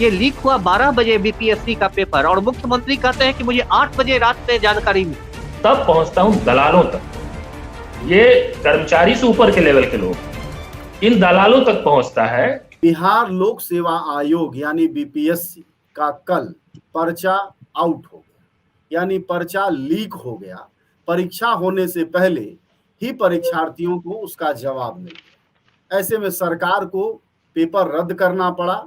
ये लीक हुआ 12 बजे बीपीएससी का पेपर, और मुख्यमंत्री कहते हैं कि मुझे 8 बजे रात में जानकारी मिली। तब पहुंचता हूं दलालों तक। ये कर्मचारी से ऊपर के लेवल के लोग इन दलालों तक पहुंचता है। बिहार लोक सेवा आयोग यानी बीपीएससी का कल पर्चा आउट हो गया, यानी पर्चा लीक हो गया। परीक्षा होने से पहले ही परीक्षार्थियों को उसका जवाब मिल गया। ऐसे में सरकार को पेपर रद्द करना पड़ा,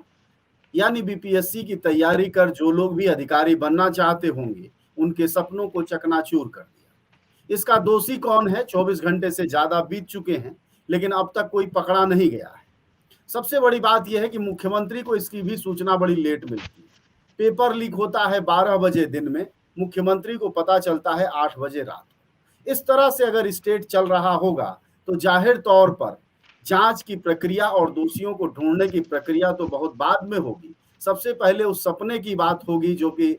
यानी बीपीएससी की तैयारी कर जो लोग भी अधिकारी बनना चाहते होंगे उनके सपनों को चकनाचूर कर दिया। इसका दोषी कौन है? 24 घंटे से ज्यादा बीत चुके हैं, लेकिन अब तक कोई पकड़ा नहीं गया है। सबसे बड़ी बात यह है कि मुख्यमंत्री को इसकी भी सूचना बड़ी लेट मिलती है। पेपर लीक होता है 12 बजे दिन में, मुख्यमंत्री को पता चलता है 8 बजे रात को। इस तरह से अगर स्टेट चल रहा होगा तो जाहिर तौर पर जांच की प्रक्रिया और दोषियों को ढूंढने की प्रक्रिया तो बहुत बाद में होगी। सबसे पहले उस सपने की बात होगी जो कि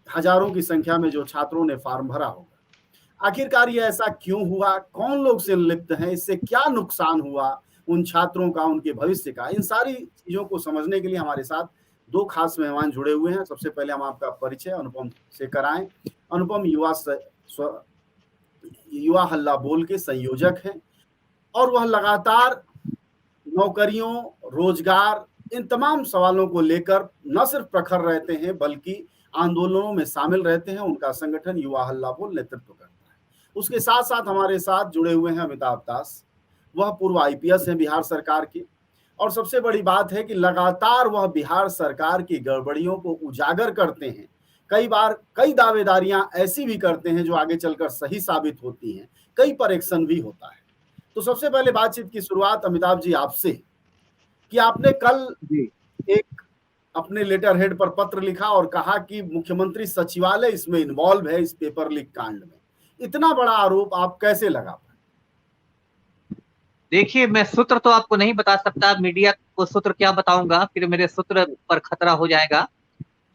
हजारों की संख्या में जो छात्रों ने फॉर्म भरा होगा। आखिरकार ये ऐसा क्यों हुआ? कौन लोग संलिप्त हैं? इससे क्या नुकसान हुआ उन छात्रों का, उनके भविष्य का? इन सारी चीजों को समझने के लिए हमारे साथ दो खास मेहमान जुड़े हुए हैं। सबसे पहले हम आपका परिचय अनुपम से कराएं। अनुपम युवा हल्ला बोल के संयोजक हैं और वह लगातार नौकरियों, रोजगार, इन तमाम सवालों को लेकर न सिर्फ प्रखर रहते हैं बल्कि आंदोलनों में शामिल रहते हैं। उनका संगठन युवा हल्ला बोल नेतृत्व करता है। उसके साथ साथ हमारे साथ जुड़े हुए हैं अमिताभ दास। वह पूर्व आईपीएस हैं बिहार सरकार के, और सबसे बड़ी बात है कि लगातार वह बिहार सरकार की गड़बड़ियों को उजागर करते हैं। कई बार कई दावेदारियां ऐसी भी करते हैं जो आगे चलकर सही साबित होती हैं, कई पर एक्शन भी होता है। तो सबसे पहले बातचीत की शुरुआत अमिताभ जी आपसे, कि आपने कल एक अपने लेटर हेड पर पत्र लिखा और कहा कि मुख्यमंत्री सचिवालय इसमें इन्वॉल्व है, इस पेपर लीक कांड में। इतना बड़ा आरोप आप कैसे लगा पाए? देखिए, मैं सूत्र तो आपको नहीं बता सकता, मीडिया को सूत्र क्या बताऊंगा, फिर मेरे सूत्र पर खतरा हो जाएगा।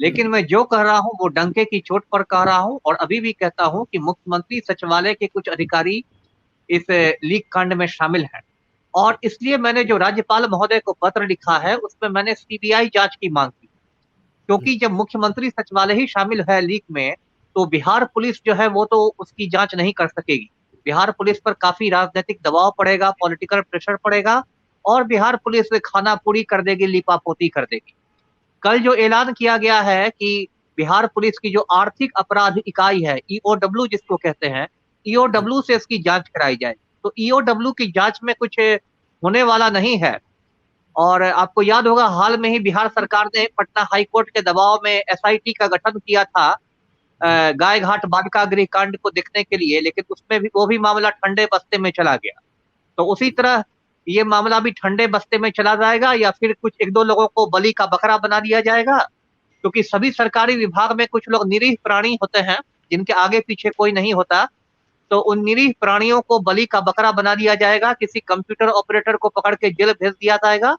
लेकिन मैं जो कह रहा हूं वो डंके की चोट पर कह रहा हूं, और अभी भी कहता हूं कि मुख्यमंत्री सचिवालय के कुछ अधिकारी इस लीक कांड में शामिल हैं। और इसलिए मैंने जो राज्यपाल महोदय को पत्र लिखा है उसमें मैंने सीबीआई जांच की मांग की, क्योंकि जब मुख्यमंत्री सचिवालय ही शामिल है लीक में, तो बिहार पुलिस जो है वो तो उसकी जांच नहीं कर सकेगी। बिहार पुलिस पर काफी राजनीतिक दबाव पड़ेगा, पॉलिटिकल प्रेशर पड़ेगा, और बिहार पुलिस खाना पूरी कर देगी, लिपापोती कर देगी। कल जो ऐलान किया गया है कि बिहार पुलिस की जो आर्थिक अपराध इकाई है, ईओडब्ल्यू जिसको कहते हैं, ईओडब्ल्यू से इसकी जांच कराई जाए। तो ईओडब्ल्यू की जांच में कुछ होने वाला नहीं है। और आपको याद होगा, हाल में ही बिहार सरकार ने पटना हाई कोर्ट के दबाव में एसआईटी का गठन किया था गाय घाट बालिका गृह कांड को देखने के लिए, लेकिन उसमें भी वो भी मामला ठंडे बस्ते में चला गया। तो उसी तरह ये मामला भी ठंडे बस्ते में चला जाएगा, या फिर कुछ एक दो लोगों को बलि का बकरा बना दिया जाएगा, क्योंकि सभी सरकारी विभाग में कुछ लोग निरीह प्राणी होते हैं जिनके आगे पीछे कोई नहीं होता। तो उन निरीह प्राणियों को बलि का बकरा बना दिया जाएगा, किसी कंप्यूटर ऑपरेटर को पकड़ के जेल भेज दिया जाएगा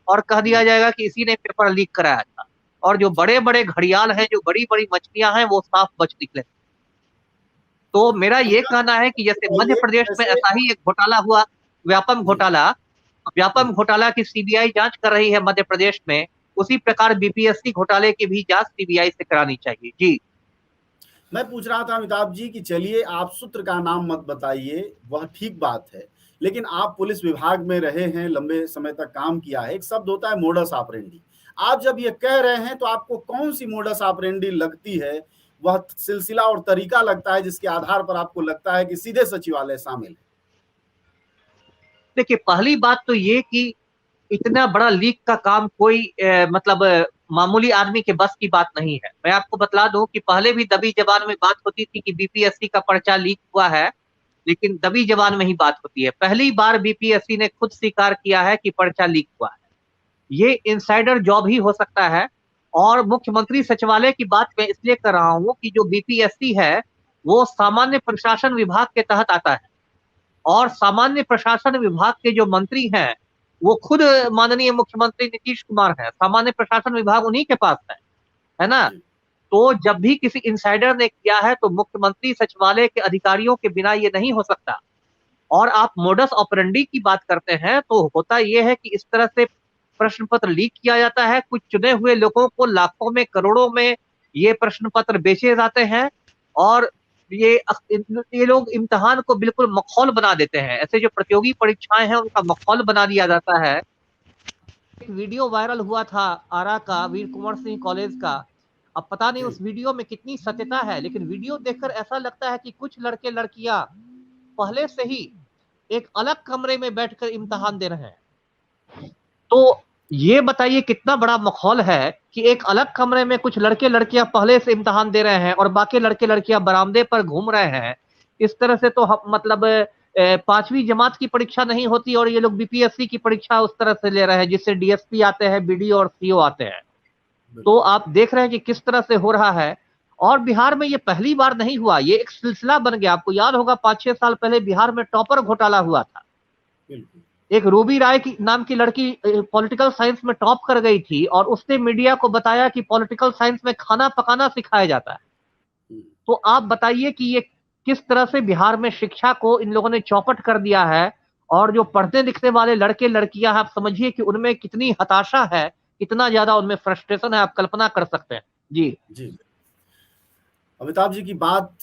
और कह दिया जाएगा कि इसी ने पेपर लीक कराया था। और जो बड़े बड़े घड़ियाल हैं, जो बड़ी बड़ी मछलियां हैं, वो साफ बच निकले। तो मेरा ये कहना है कि जैसे मध्य प्रदेश में ऐसा ही एक घोटाला हुआ, व्यापम घोटाला की सीबीआई जांच कर रही है मध्य प्रदेश में, उसी प्रकार बीपीएससी घोटाले की भी जांच सीबीआई से करानी चाहिए। जी, मैं पूछ रहा था अमिताभ जी कि चलिए आप सूत्र का नाम मत बताइए, वह ठीक बात है, लेकिन आप पुलिस विभाग में रहे हैं, लंबे समय तक काम किया है। एक शब्द होता है मोडस ऑपरेंडी। आप जब ये कह रहे हैं तो आपको कौन सी मोडस ऑपरेंडी लगती है, वह सिलसिला और तरीका लगता है जिसके आधार पर आपको लगता है कि सीधे सचिवालय शामिल है? देखिए, पहली बात तो ये कि इतना बड़ा लीक का काम कोई मतलब मामूली आदमी के बस की बात नहीं है। मैं आपको बतला दूं कि पहले भी दबी जबान में बात होती थी कि बीपीएससी का पर्चा लीक हुआ है, लेकिन दबी जबान में ही बात होती है। पहली बार बीपीएससी ने खुद स्वीकार किया है कि पर्चा लीक हुआ है। ये इनसाइडर जॉब ही हो सकता है। और मुख्यमंत्री सचिवालय की बात मैं इसलिए कर रहा हूं कि जो बीपीएससी है वो सामान्य प्रशासन विभाग के तहत आता है, और सामान्य प्रशासन विभाग के जो मंत्री हैं वो खुद माननीय मुख्यमंत्री नीतीश कुमार हैं। सामान्य प्रशासन विभाग उन्हीं के पास है ना? तो जब भी किसी इंसाइडर ने किया है तो मुख्यमंत्री सचिवालय के अधिकारियों के बिना ये नहीं हो सकता। और आप मोडस ऑपरेंडी की बात करते हैं तो होता यह है कि इस तरह से प्रश्न पत्र लीक किया जाता है, कुछ चुने हुए लोगों को लाखों में करोड़ों में ये प्रश्न पत्र बेचे जाते हैं और ये लोग इम्तिहान को बिल्कुल मखौल बना देते हैं। ऐसे जो प्रतियोगी परीक्षाएं हैं उनका मखौल बना दिया जाता है। एक वीडियो वायरल हुआ था आरा का, वीर कुंवर सिंह कॉलेज का। अब पता नहीं उस वीडियो में कितनी सत्यता है, लेकिन वीडियो देखकर ऐसा लगता है कि कुछ लड़के लड़कियां पहले से ही एक अलग कमरे में बैठकर इम्तिहान दे रहे हैं। तो ये बताइए कितना बड़ा मखौल है कि एक अलग कमरे में कुछ लड़के लड़कियां पहले से इम्तिहान दे रहे हैं और बाकी लड़के लड़कियां बरामदे पर घूम रहे हैं। इस तरह से तो मतलब 5वीं जमात की परीक्षा नहीं होती और ये लोग बीपीएससी की परीक्षा उस तरह से ले रहे हैं जिससे डीएसपी आते हैं, बीडीओ और सीओ आते हैं। तो आप देख रहे हैं कि किस तरह से हो रहा है। और बिहार में ये पहली बार नहीं हुआ, ये एक सिलसिला बन गया। आपको याद होगा 5-6 साल पहले बिहार में टॉपर घोटाला हुआ था। एक रूबी राय की नाम की लड़की पॉलिटिकल साइंस में टॉप कर गई थी और उसने मीडिया को बताया कि पॉलिटिकल साइंस में खाना पकाना सिखाया जाता है। तो आप बताइए कि ये किस तरह से बिहार में शिक्षा को इन लोगों ने चौपट कर दिया है। और जो पढ़ने लिखने वाले लड़के लड़कियां हैं, आप समझिए कि उनमें कितनी हताशा है, कितना ज्यादा उनमें फ्रस्ट्रेशन है, आप कल्पना कर सकते हैं। जी अमिताभ जी की बात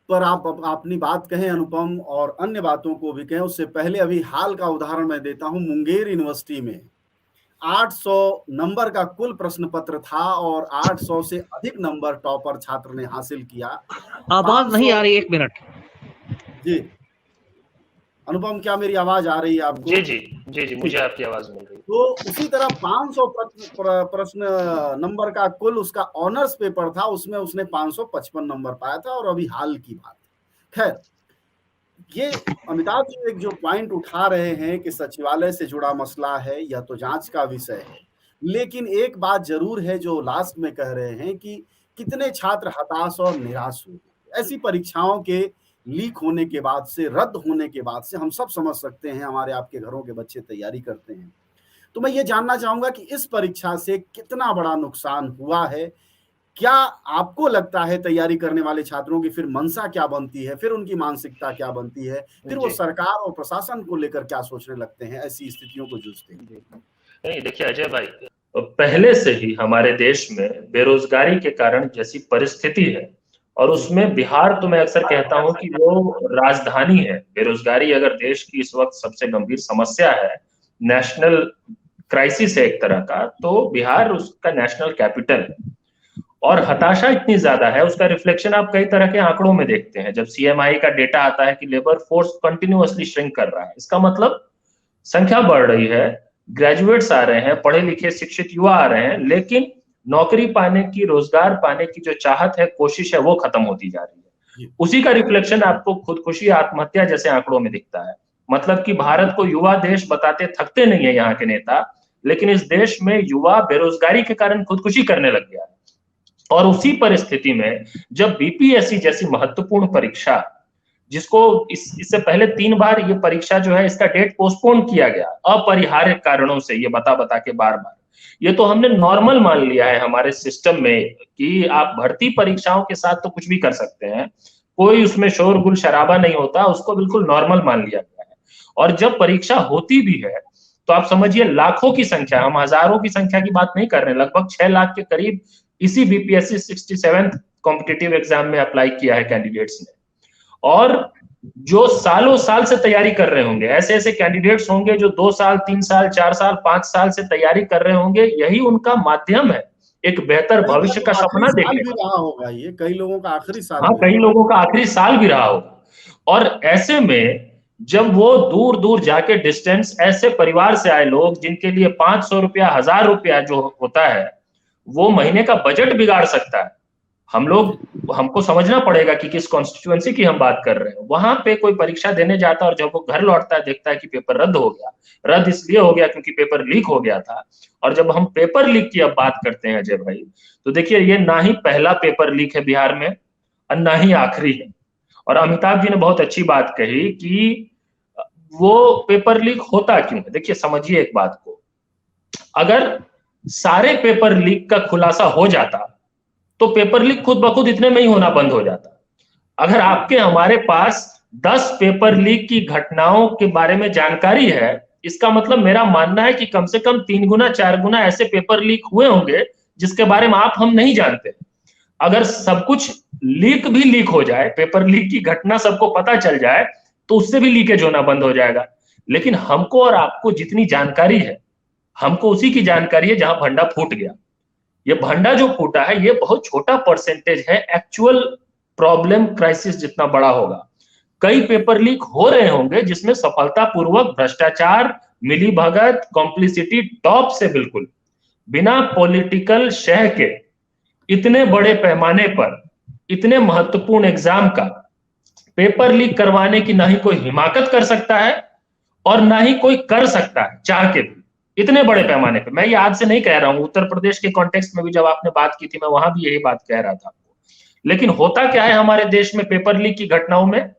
पर आप अपनी बात कहें अनुपम, और अन्य बातों को भी कहें, उससे पहले अभी हाल का उदाहरण मैं देता हूं। मुंगेर यूनिवर्सिटी में 800 नंबर का कुल प्रश्न पत्र था और 800 से अधिक नंबर टॉपर छात्र ने हासिल किया। आवाज नहीं आ रही, 1 मिनट। जी अनुपम, क्या मेरी आवाज आ रही है आपको? जी जी जी जी, मुझे आपकी आवाज मिल रही है। तो उसी तरह 500 प्रश्न नंबर का कुल उसका ऑनर्स पेपर था, उसमें उसने 555 नंबर पाया था। और अभी हाल की बात, खैर, ये अमिताभ जी एक जो पॉइंट उठा रहे हैं कि सचिवालय से जुड़ा मसला है, यह तो जांच का विषय है। लेकिन एक बात जरूर है जो लास्ट में कह रहे हैं कि कितने छात्र हताश और निराश हुए। ऐसी परीक्षाओं के लीक होने के बाद से, रद्द होने के बाद से हम सब समझ सकते हैं, हमारे आपके घरों के बच्चे तैयारी करते हैं। तो मैं ये जानना चाहूंगा कि इस परीक्षा से कितना बड़ा नुकसान हुआ है। क्या आपको लगता है तैयारी करने वाले छात्रों की फिर मंशा क्या बनती है, फिर उनकी मानसिकता क्या बनती है, फिर वो सरकार और प्रशासन को लेकर क्या सोचने लगते हैं ऐसी स्थितियों को जूझते हैं? नहीं, देखिए अजय भाई, पहले से ही हमारे देश में बेरोजगारी के कारण जैसी परिस्थिति है, और उसमें बिहार तो मैं अक्सर कहता हूं कि वो राजधानी है। बेरोजगारी अगर देश की इस वक्त सबसे गंभीर समस्या है, नेशनल क्राइसिस है एक तरह का, तो बिहार उसका नेशनल कैपिटल है। और हताशा इतनी ज्यादा है, उसका रिफ्लेक्शन आप कई तरह के आंकड़ों में देखते हैं। जब सीएमआई का डेटा आता है कि लेबर फोर्स कंटिन्यूअसली श्रिंक कर रहा है, इसका मतलब संख्या बढ़ रही है, ग्रेजुएट्स आ रहे हैं, पढ़े लिखे शिक्षित युवा आ रहे हैं, लेकिन नौकरी पाने की, रोजगार पाने की जो चाहत है, कोशिश है, वो खत्म होती जा रही है। उसी का रिफ्लेक्शन आपको खुदकुशी, आत्महत्या जैसे आंकड़ों में दिखता है। मतलब कि भारत को युवा देश बताते थकते नहीं है यहाँ के नेता, लेकिन इस देश में युवा बेरोजगारी के कारण खुदकुशी करने लग गया है। और उसी परिस्थिति में जब बीपीएससी जैसी महत्वपूर्ण परीक्षा, जिसको इससे पहले 3 बार ये परीक्षा जो है, इसका डेट पोस्टपोन किया गया अपरिहार्य कारणों से, ये बता के बार, ये तो हमने नॉर्मल मान लिया है हमारे सिस्टम में कि आप भर्ती परीक्षाओं के साथ तो कुछ भी कर सकते हैं, कोई उसमें शोरगुल शराबा नहीं होता, उसको बिल्कुल नॉर्मल मान लिया गया है। और जब परीक्षा होती भी है तो आप समझिए लाखों की संख्या, हम हजारों की संख्या की बात नहीं कर रहे हैं, लगभग 6 लाख के करीब इसी बीपीएससी 67th कॉम्पिटिटिव एग्जाम में अप्लाई किया है कैंडिडेट्स ने। और जो सालों साल से तैयारी कर रहे होंगे, ऐसे ऐसे कैंडिडेट्स होंगे जो 2 साल, 3 साल, 4 साल, 5 साल से तैयारी कर रहे होंगे। यही उनका माध्यम है एक बेहतर भविष्य का सपना देखने का। रहा होगा ये, कई लोगों का आखिरी साल, हाँ, कई लोगों का आखिरी साल भी रहा होगा। और ऐसे में जब वो दूर दूर जाके डिस्टेंस, ऐसे परिवार से आए लोग जिनके लिए 500 रुपया, 1000 रुपया जो होता है वो महीने का बजट बिगाड़ सकता है। हमको समझना पड़ेगा कि किस कॉन्स्टिट्यूएंसी की हम बात कर रहे हैं। वहां पे कोई परीक्षा देने जाता है और जब वो घर लौटता है देखता है कि पेपर रद्द हो गया। रद्द इसलिए हो गया क्योंकि पेपर लीक हो गया था। और जब हम पेपर लीक की अब बात करते हैं अजय भाई, तो देखिए ये ना ही पहला पेपर लीक है बिहार में और ना ही आखिरी है। और अमिताभ जी ने बहुत अच्छी बात कही कि वो पेपर लीक होता क्यों है। देखिए समझिए एक बात को, अगर सारे पेपर लीक का खुलासा हो जाता तो पेपर लीक खुद ब खुद इतने में ही होना बंद हो जाता। अगर आपके हमारे पास 10 पेपर लीक की घटनाओं के बारे में जानकारी है इसका मतलब मेरा मानना है कि कम से कम 3 गुना 4 गुना ऐसे पेपर लीक हुए होंगे जिसके बारे में हम नहीं जानते। अगर सब कुछ लीक हो जाए, पेपर लीक की घटना सबको पता चल जाए, तो उससे भी लीकेज होना बंद हो जाएगा। लेकिन हमको और आपको जितनी जानकारी है, हमको उसी की जानकारी है जहां भंडा फूट गया। ये भंडा जो फूटा है ये बहुत छोटा परसेंटेज है एक्चुअल प्रॉब्लम क्राइसिस जितना बड़ा होगा। कई पेपर लीक हो रहे होंगे जिसमें सफलतापूर्वक भ्रष्टाचार, मिलीभगत, कॉम्प्लिसिटी टॉप से बिल्कुल बिना पॉलिटिकल शह के इतने बड़े पैमाने पर इतने महत्वपूर्ण एग्जाम का पेपर लीक करवाने की ना ही कोई हिमाकत कर सकता है और ना ही कोई कर सकता है चाह के भी, इतने बड़े पैमाने पे। मैं ये आज से नहीं कह रहा हूं, उत्तर प्रदेश के कॉन्टेक्स्ट में भी जब आपने बात की थी मैं वहां भी यही बात कह रहा था आपको। लेकिन होता क्या है हमारे देश में पेपर लीक की घटनाओं में,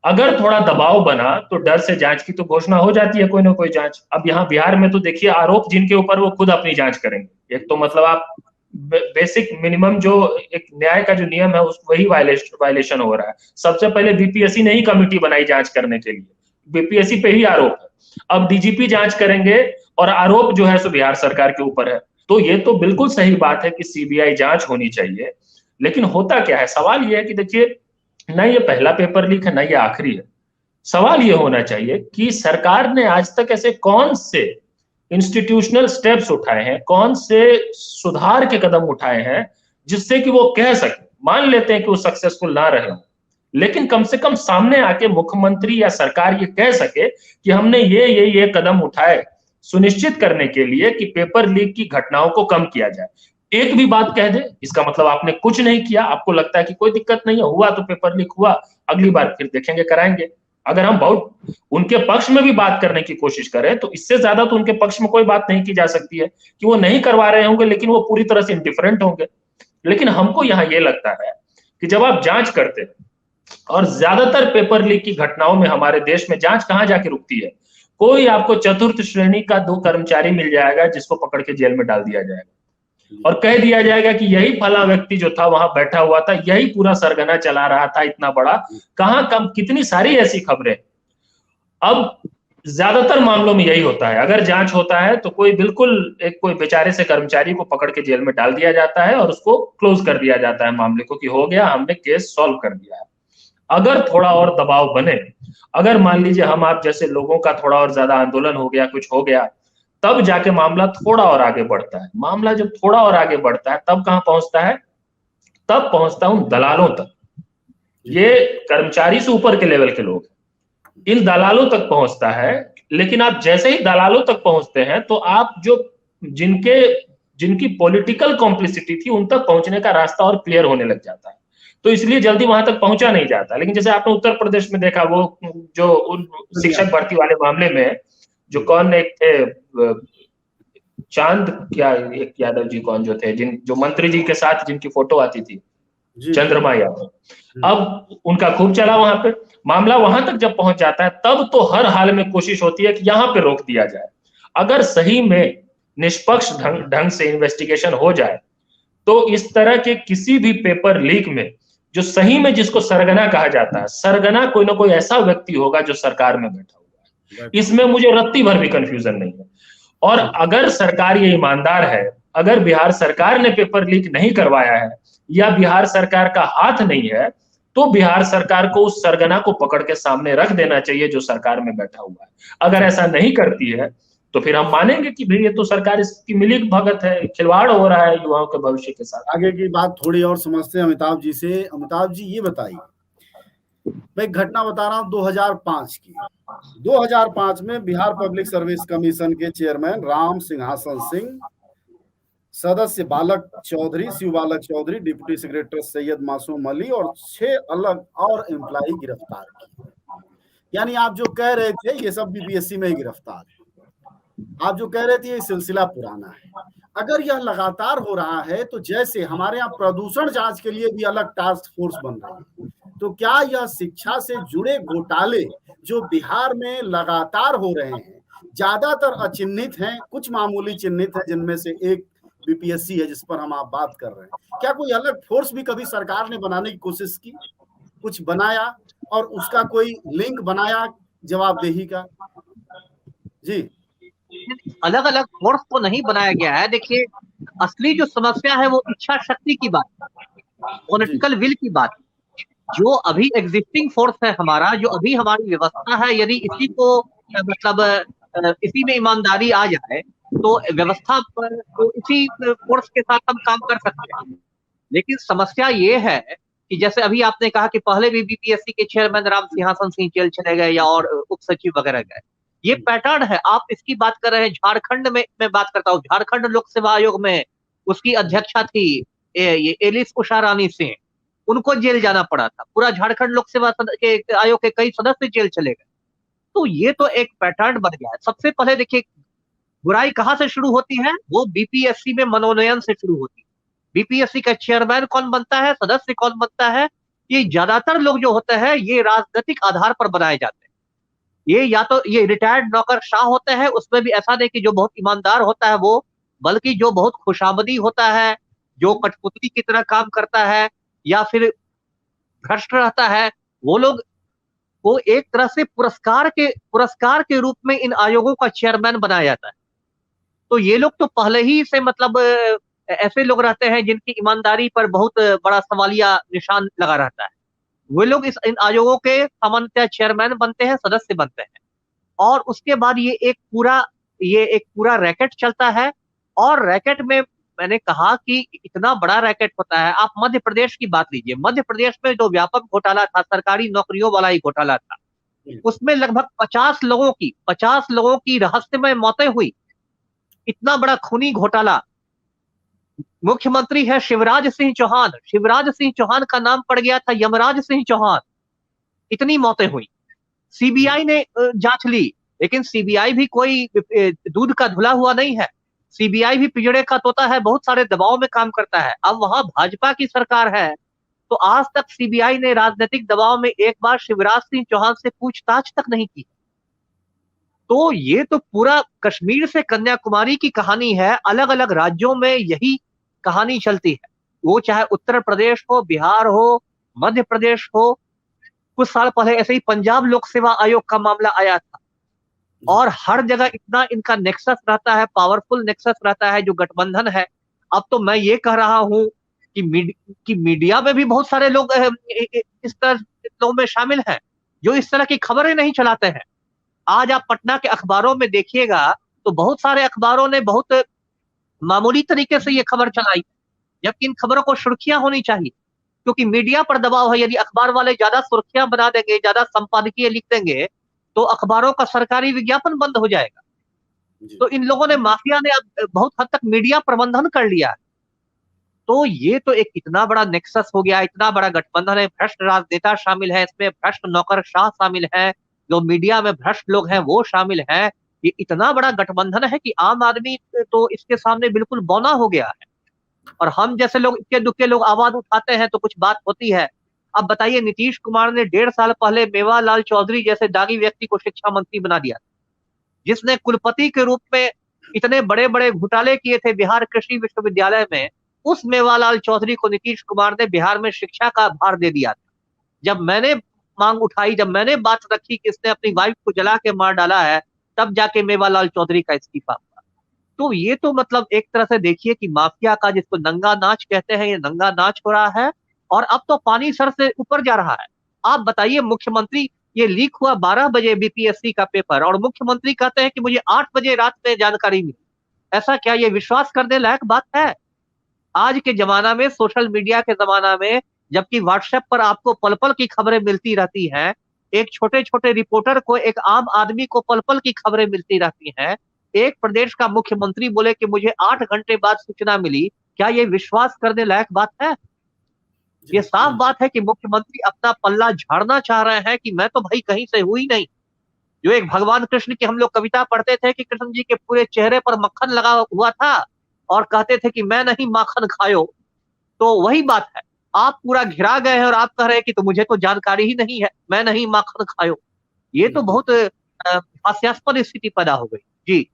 अगर थोड़ा दबाव बना तो डर से जांच की तो घोषणा हो जाती है, कोई ना कोई जांच। अब यहाँ बिहार में तो देखिए आरोप जिनके ऊपर वो खुद अपनी जांच करेंगे। एक तो मतलब आप बेसिक मिनिमम जो एक न्याय का जो नियम है उस वही वायलेशन हो रहा है। सबसे पहले बीपीएससी ने ही कमेटी बनाई जांच करने के लिए, बीपीएससी पे ही आरोप है। अब डीजीपी जांच करेंगे और आरोप जो है सो बिहार सरकार के ऊपर है। तो ये तो बिल्कुल सही बात है कि सीबीआई जांच होनी चाहिए। लेकिन होता क्या है, सवाल ये है कि देखिए ना ये पहला पेपर लीक है ना ये आखिरी है। सवाल ये होना चाहिए कि सरकार ने आज तक ऐसे कौन से इंस्टीट्यूशनल स्टेप्स उठाए हैं, कौन से सुधार के कदम उठाए हैं जिससे कि वो कह सके, मान लेते हैं कि वो सक्सेसफुल ना रहे हो, लेकिन कम से कम सामने आके मुख्यमंत्री या सरकार ये कह सके कि हमने ये कदम उठाए सुनिश्चित करने के लिए कि पेपर लीक की घटनाओं को कम किया जाए। एक भी बात कह दे इसका मतलब आपने कुछ नहीं किया। आपको लगता है कि कोई दिक्कत नहीं है, हुआ तो पेपर लीक हुआ, अगली बार फिर देखेंगे कराएंगे। अगर हम बहुत उनके पक्ष में भी बात करने की कोशिश करें तो इससे ज्यादा तो उनके पक्ष में कोई बात नहीं की जा सकती है कि वो नहीं करवा रहे होंगे लेकिन वो पूरी तरह से इंडिफरेंट होंगे। लेकिन हमको यहाँ ये लगता है कि जब आप जांच करते हैं, और ज्यादातर पेपर लीक की घटनाओं में हमारे देश में जांच कहां जाके रुकती है, कोई आपको चतुर्थ श्रेणी का 2 कर्मचारी मिल जाएगा जिसको पकड़ के जेल में डाल दिया जाएगा और कह दिया जाएगा कि यही फला व्यक्ति जो था वहां बैठा हुआ था, यही पूरा सरगना चला रहा था इतना बड़ा। कहां कम कितनी सारी ऐसी खबरें। अब ज्यादातर मामलों में यही होता है, अगर जांच होता है तो कोई बिल्कुल एक कोई बेचारे से कर्मचारी को पकड़ के जेल में डाल दिया जाता है और उसको क्लोज कर दिया जाता है मामले को कि हो गया, हमने केस सॉल्व कर दिया है। अगर थोड़ा और दबाव बने, अगर मान लीजिए हम आप जैसे लोगों का थोड़ा और ज्यादा आंदोलन हो गया, कुछ हो गया, तब जाके मामला थोड़ा और आगे बढ़ता है। मामला जब थोड़ा और आगे बढ़ता है तब कहां पहुंचता है, तब पहुंचता हूं दलालों तक। ये कर्मचारी से ऊपर के लेवल के लोग, इन दलालों तक पहुंचता है। लेकिन आप जैसे ही दलालों तक पहुंचते हैं तो आप जो जिनकी पॉलिटिकल कॉम्प्लिसिटी थी उन तक पहुंचने का रास्ता और क्लियर होने लग जाता है, तो इसलिए जल्दी वहां तक पहुंचा नहीं जाता। लेकिन जैसे आपने उत्तर प्रदेश में देखा, वो जो उन शिक्षक भर्ती वाले मामले में जो कौन एक थे चांद क्या एक यादव जी कौन जो थे, जो मंत्री जी के साथ जिनकी फोटो आती थी, चंद्रमा यादव, अब उनका खूब चला वहां पे मामला। वहां तक जब पहुंच जाता है तब तो हर हाल में कोशिश होती है कि यहां पे रोक दिया जाए। अगर सही में निष्पक्ष ढंग से इन्वेस्टिगेशन हो जाए तो इस तरह के किसी भी पेपर लीक में जो सही में जिसको सरगना कहा जाता है, सरगना कोई ना कोई ऐसा व्यक्ति होगा जो सरकार में बैठा हुआ है। इसमें मुझे रत्ती भर भी कंफ्यूजन नहीं है। और अगर सरकार ये ईमानदार है, अगर बिहार सरकार ने पेपर लीक नहीं करवाया है या बिहार सरकार का हाथ नहीं है, तो बिहार सरकार को उस सरगना को पकड़ के सामने रख देना चाहिए जो सरकार में बैठा हुआ है। अगर ऐसा नहीं करती है तो फिर हम मानेंगे कि भाई ये तो सरकार इसकी मिली भगत है, खिलवाड़ हो रहा है युवाओं के भविष्य के साथ। आगे की बात थोड़ी और समझते हैं अमिताभ जी से। अमिताभ जी ये बताइए, मैं घटना बता रहा हूँ 2005 की। 2005 में बिहार पब्लिक सर्विस कमीशन के चेयरमैन राम सिंहासन सिंह, सदस्य बालक चौधरी, शिव बालक चौधरी, डिप्टी सेक्रेटरी सैयद मासूम अली और 6 अलग और एम्प्लॉय गिरफ्तार किए। यानी आप जो कह रहे थे ये सब बीपीएससी में ही गिरफ्तार है। आप जो कह रहे थे ये सिलसिला पुराना है। अगर यह लगातार हो रहा है तो जैसे हमारे यहाँ प्रदूषण जांच के लिए भी अलग टास्क फोर्स बन रही है, तो क्या यह शिक्षा से जुड़े घोटाले जो बिहार में लगातार हो रहे हैं, ज्यादातर अचिन्हित हैं, कुछ मामूली चिन्हित है जिनमें से एक बीपीएससी है जिस पर हम आप बात कर रहे हैं, क्या कोई अलग फोर्स भी कभी सरकार ने बनाने की कोशिश की, कुछ बनाया और उसका कोई लिंक बनाया जवाबदेही का? जी अलग अलग फोर्स को नहीं बनाया गया है। देखिए, असली जो समस्या है वो इच्छा शक्ति की बात, जी पॉलिटिकल विल की बात। जो अभी एग्जिस्टिंग फोर्स है हमारा, जो अभी हमारी व्यवस्था है, यदि इसी को मतलब इसी में ईमानदारी आ जाए तो व्यवस्था पर तो इसी फोर्स के साथ हम काम कर सकते हैं। लेकिन समस्या ये है कि जैसे अभी आपने कहा कि पहले भी बीपीएससी के चेयरमैन राम सिंहासन सिंह जेल चले गए या और उप सचिव वगैरह गए। ये पैटर्न है। आप इसकी बात कर रहे हैं, झारखंड में मैं बात करता हूँ, झारखंड लोक सेवा आयोग में उसकी अध्यक्षा थी ये एलिस उषा रानी सिंह, उनको जेल जाना पड़ा था। पूरा झारखंड लोक सेवा आयोग के कई सदस्य जेल चले गए। तो ये तो एक पैटर्न बन गया है। सबसे पहले देखिए, बुराई कहाँ से शुरू होती है? वो बीपीएससी में मनोनयन से शुरू होती है। बीपीएससी का चेयरमैन कौन बनता है, सदस्य कौन बनता है, ये ज्यादातर लोग जो होते हैं ये राजनीतिक आधार पर बनाए जाते हैं। ये या तो ये रिटायर्ड नौकरशाह होते हैं, उसमें भी ऐसा नहीं कि जो बहुत ईमानदार होता है वो, बल्कि जो बहुत खुशामदी होता है, जो कठपुतली की तरह काम करता है या फिर भ्रष्ट रहता है, वो लोग को एक तरह से पुरस्कार के रूप में इन आयोगों का चेयरमैन बनाया जाता है। तो ये लोग तो पहले ही से मतलब ऐसे लोग रहते हैं जिनकी ईमानदारी पर बहुत बड़ा सवालिया निशान लगा रहता है। वे लोग इन आयोगों के सामान्यतः चेयरमैन बनते हैं, सदस्य बनते हैं, और उसके बाद ये एक पूरा रैकेट चलता है। और रैकेट में मैंने कहा कि इतना बड़ा रैकेट होता है। आप मध्य प्रदेश की बात लीजिए, मध्य प्रदेश में जो व्यापक घोटाला था, सरकारी नौकरियों वाला ही घोटाला था, उसमें लगभग 50 लोगों की रहस्यमय मौतें हुई। इतना बड़ा खूनी घोटाला। मुख्यमंत्री है शिवराज सिंह चौहान, शिवराज सिंह चौहान का नाम पड़ गया था यमराज सिंह चौहान। इतनी मौतें हुई। सीबीआई ने जांच ली, लेकिन सीबीआई भी कोई दूध का धुला हुआ नहीं है। सीबीआई भी पिंजड़े का तोता है, बहुत सारे दबाव में काम करता है। अब वहां भाजपा की सरकार है, तो आज तक सीबीआई ने राजनीतिक दबाव में एक बार शिवराज सिंह चौहान से पूछताछ तक नहीं की। तो ये तो पूरा कश्मीर से कन्याकुमारी की कहानी है। अलग अलग राज्यों में यही कहानी चलती है, वो चाहे उत्तर प्रदेश हो, बिहार हो, मध्य प्रदेश हो। कुछ साल पहले ऐसे ही पंजाब लोक सेवा आयोग का मामला आया था। और हर जगह इतना इनका नेक्सस रहता है, पावरफुल नेक्सस रहता है जो गठबंधन है। अब तो मैं ये कह रहा हूं कि मीडिया में भी बहुत सारे लोग इस तरह में शामिल हैं जो इस तरह की खबरें नहीं चलाते हैं। आज आप पटना के अखबारों में देखिएगा तो बहुत सारे अखबारों ने बहुत मामूली तरीके से ये खबर चलाई, जबकि इन खबरों को सुर्खियां होनी चाहिए, क्योंकि मीडिया पर दबाव है। यदि अखबार वाले ज्यादा सुर्खियां बना देंगे, ज्यादा संपादकीय लिख देंगे, तो अखबारों का सरकारी विज्ञापन बंद हो जाएगा। तो इन लोगों ने, माफिया ने अब बहुत हद तक मीडिया प्रबंधन कर लिया है। तो ये तो एक इतना बड़ा नेक्सस हो गया, इतना बड़ा गठबंधन है। भ्रष्ट राजनेता शामिल है इसमें, भ्रष्ट नौकरशाह शामिल है, जो मीडिया में भ्रष्ट लोग हैं वो शामिल है। ये इतना बड़ा गठबंधन है कि आम आदमी तो इसके सामने बिल्कुल बौना हो गया है। और हम जैसे लोग, इक्के दुक्के लोग आवाज उठाते हैं तो कुछ बात होती है। अब बताइए, नीतीश कुमार ने 1.5 साल पहले मेवालाल चौधरी जैसे दागी व्यक्ति को शिक्षा मंत्री बना दिया, जिसने कुलपति के रूप में इतने बड़े बड़े घोटाले किए थे बिहार कृषि विश्वविद्यालय में। उस मेवालाल चौधरी को नीतीश कुमार ने बिहार में शिक्षा का भार दे दिया था। जब मैंने मांग उठाई, जब मैंने बात रखी कि इसने अपनी वाइफ को जला के मार डाला है, तब जाके मेवालाल चौधरी का इस्तीफा हुआ। तो ये तो मतलब एक तरह से देखिए कि माफिया का, जिसको नंगा नाच कहते हैं, ये नंगा नाच हो रहा है। और अब तो पानी सर से ऊपर जा रहा है। आप बताइए, मुख्यमंत्री, ये लीक हुआ 12 बजे बीपीएससी का पेपर, और मुख्यमंत्री कहते हैं कि मुझे 8 बजे रात में जानकारी मिली। ऐसा क्या ये विश्वास करने लायक बात है? आज के जमाना में, सोशल मीडिया के जमाना में, जबकि व्हाट्सएप पर आपको पल पल की खबरें मिलती रहती हैं, एक छोटे छोटे रिपोर्टर को, एक आम आदमी को पल पल की खबरें मिलती रहती हैं, एक प्रदेश का मुख्यमंत्री बोले कि मुझे 8 घंटे बाद सूचना मिली, क्या ये विश्वास करने लायक बात है? ये साफ बात है कि मुख्यमंत्री अपना पल्ला झाड़ना चाह रहे हैं कि मैं तो भाई कहीं से हुई नहीं। जो एक भगवान कृष्ण की हम लोग कविता पढ़ते थे कि कृष्ण जी के पूरे चेहरे पर मक्खन लगा हुआ था और कहते थे कि मैं नहीं माखन खायो, तो वही बात है। आप पूरा घिरा गए हैं और आप कह रहे हैं कि तो मुझे तो जानकारी ही नहीं है, मैं नहीं माखन खायो। ये तो बहुत हास्यास्पद स्थिति पैदा हो गई। जी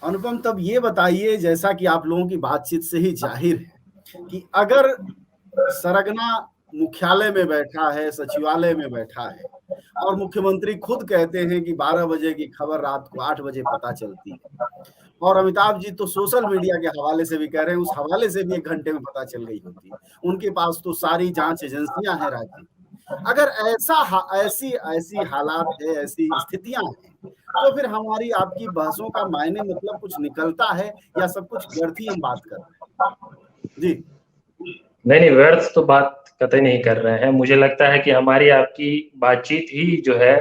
अनुपम, तब ये बताइए, जैसा कि आप लोगों की बातचीत से ही जाहिर है कि अगर सरगना मुख्यालय में बैठा है, सचिवालय में बैठा है, और मुख्यमंत्री खुद कहते हैं कि 12 बजे की खबर रात को 8 बजे पता चलती है। और अमिताभ जी तो सोशल मीडिया के हवाले से भी कह रहे हैं, उस हवाले से भी 1 घंटे में पता चल गई होती। उनके पास तो सारी जांच एजेंसियां हैं राज्य की। अगर ऐसी हालात है, ऐसी स्थितियां हैं, तो फिर हमारी आपकी बहसों का मायने मतलब कुछ निकलता है या सब कुछ व्यर्थ ही हम बात कर रहे हैं? जी नहीं, व्यर्थ तो बात कतई नहीं कर रहे हैं। मुझे लगता है कि हमारी आपकी बातचीत ही जो है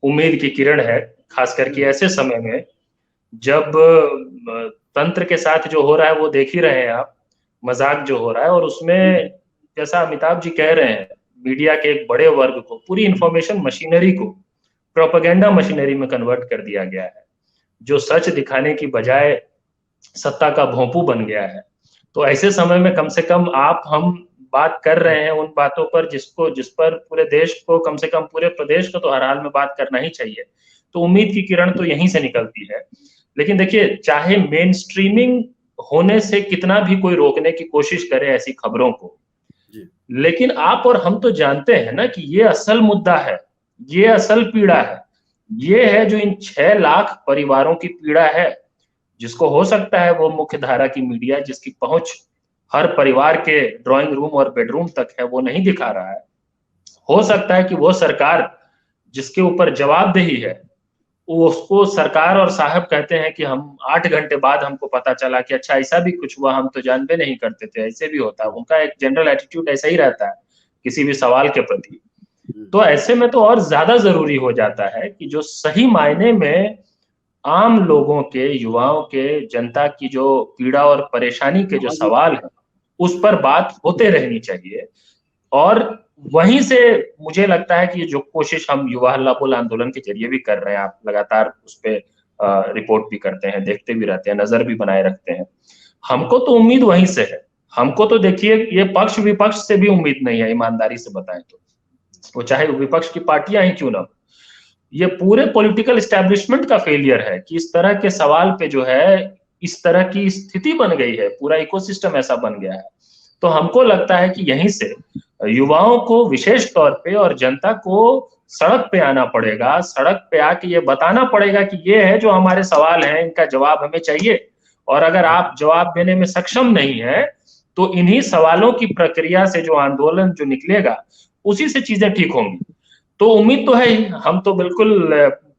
उम्मीद की किरण है, खास करके ऐसे समय में जब तंत्र के साथ जो हो रहा है वो देख ही रहे हैं आप, मजाक जो हो रहा है, और उसमें जैसा अमिताभ जी कह रहे हैं, मीडिया के एक बड़े वर्ग को, पूरी इंफॉर्मेशन मशीनरी को प्रोपेगेंडा मशीनरी में कन्वर्ट कर दिया गया है, जो सच दिखाने की बजाय सत्ता का भोंपू बन गया है। तो ऐसे समय में कम से कम आप हम बात कर रहे हैं उन बातों पर जिस पर पूरे देश को, कम से कम पूरे प्रदेश को तो हर हाल में बात करना ही चाहिए। तो उम्मीद की किरण तो यहीं से निकलती है। लेकिन देखिए, चाहे मेन स्ट्रीमिंग होने से कितना भी कोई रोकने की कोशिश करे ऐसी खबरों को, लेकिन आप और हम तो जानते हैं ना कि ये असल मुद्दा है, ये असल पीड़ा है, ये है जो इन 6 लाख परिवारों की पीड़ा है, जिसको हो सकता है वो मुख्य धारा की मीडिया, जिसकी पहुंच हर परिवार के ड्राइंग रूम और बेडरूम तक है, वो नहीं दिखा रहा है। हो सकता है कि वो सरकार जिसके ऊपर जवाबदेही है, उसको सरकार और साहब कहते हैं कि हम 8 घंटे बाद हमको पता चला कि अच्छा ऐसा भी कुछ हुआ, हम तो जानते नहीं करते थे, ऐसे भी होता है। उनका एक जनरल एटीट्यूड ऐसा ही रहता है किसी भी सवाल के प्रति। तो ऐसे में तो और ज्यादा जरूरी हो जाता है कि जो सही मायने में आम लोगों के, युवाओं के, जनता की जो पीड़ा और परेशानी के जो सवाल है, उस पर बात होते रहनी चाहिए। और वहीं से मुझे लगता है कि जो कोशिश हम युवा हल्ला बोल आंदोलन के जरिए भी कर रहे हैं, आप लगातार उस पर रिपोर्ट भी करते हैं, देखते भी रहते हैं, नजर भी बनाए रखते हैं, हमको तो उम्मीद वहीं से है। हमको तो देखिए, ये पक्ष विपक्ष से भी उम्मीद नहीं है, ईमानदारी से बताएं तो, वो चाहे विपक्ष की पार्टियां ही क्यों ना, ये पूरे पॉलिटिकल एस्टेब्लिशमेंट का फेलियर है कि इस तरह के सवाल पे जो है इस तरह की स्थिति बन गई है, पूरा इकोसिस्टम ऐसा बन गया है। तो हमको लगता है कि यहीं से युवाओं को विशेष तौर पे और जनता को सड़क पे आना पड़ेगा, सड़क पे आके ये बताना पड़ेगा कि ये है जो हमारे सवाल हैं, इनका जवाब हमें चाहिए। और अगर आप जवाब देने में सक्षम नहीं है, तो इन्हीं सवालों की प्रक्रिया से जो आंदोलन जो निकलेगा, उसी से चीजें ठीक होंगी। तो उम्मीद तो है ही, हम तो बिल्कुल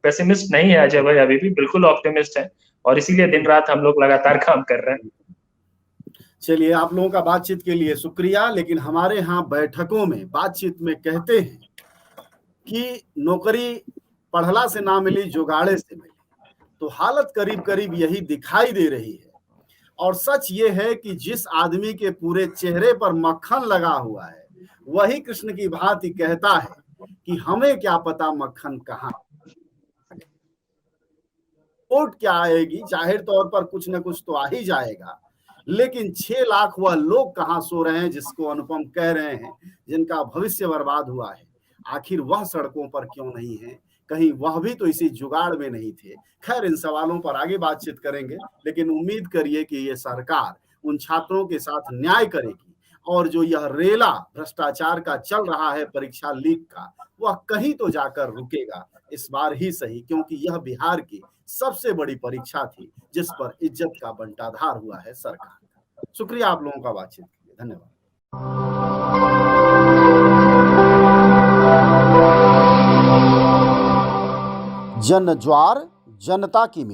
पेसिमिस्ट नहीं है अजय भाई, अभी भी बिल्कुल ऑप्टिमिस्ट है, और इसीलिए दिन रात हम लोग लगातार काम कर रहे हैं। चलिए, आप लोगों का बातचीत के लिए शुक्रिया। लेकिन हमारे यहाँ बैठकों में बातचीत में कहते हैं कि नौकरी पढ़ला से ना मिली, जुगाड़े से मिली। तो हालत करीब करीब यही दिखाई दे रही है। और सच ये है कि जिस आदमी के पूरे चेहरे पर मक्खन लगा हुआ है, वही कृष्ण की भांति कहता है कि हमें क्या पता मक्खन कहाँ, वोट क्या आएगी, जाहिर तौर पर कुछ न कुछ तो आ ही जाएगा। लेकिन 6 लाख वह लोग कहाँ सो रहे हैं जिसको अनुपम कह रहे हैं, जिनका भविष्य बर्बाद हुआ है, आखिर वह सड़कों पर क्यों नहीं है? कहीं वह भी तो इसी जुगाड़ में नहीं थे? खैर, इन सवालों पर आगे बातचीत करेंगे, लेकिन उम्मीद करिए कि ये सरकार उन छात्रों के साथ न्याय करेगी, और जो यह रेला भ्रष्टाचार का चल रहा है, परीक्षा लीक का, वह कहीं तो जाकर रुकेगा, इस बार ही सही, क्योंकि यह बिहार की सबसे बड़ी परीक्षा थी जिस पर इज्जत का बंटाधार हुआ है सरकार का। शुक्रिया आप लोगों का बातचीत के लिए, धन्यवाद। जन ज्वार जनता की